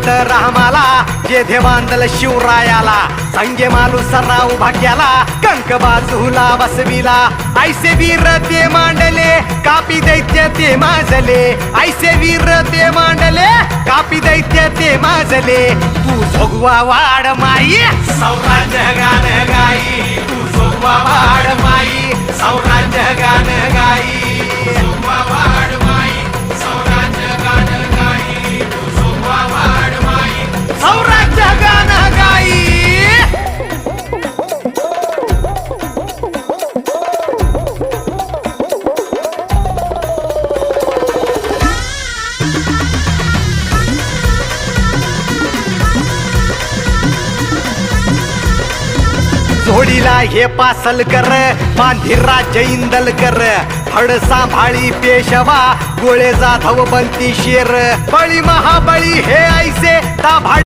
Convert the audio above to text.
कोंड रामाला जेधे बांधल शिवरायाला संगे मालू सराव भाग्याला कंक बाजूला बसविला ऐसे वीर ते मांडले कापी दैत्य ते माजले ऐसे वीर ते मांडले कापी दैत्य ते माजले तू जोगवा वाड माई सौराज्य गान गाई तू जोगवा वाड माई सौराज्य गान गाई जोगवा वाड माई सौराज्य गान गाई तू जोगवा वाड माई सौराज्य गान गाई जोडीला हे पासल कर मांधिरा जैंदल कर फड सांभाळी पेशवा गोळे जाधव बनती शेर बळी महाबळी हे ऐसे ता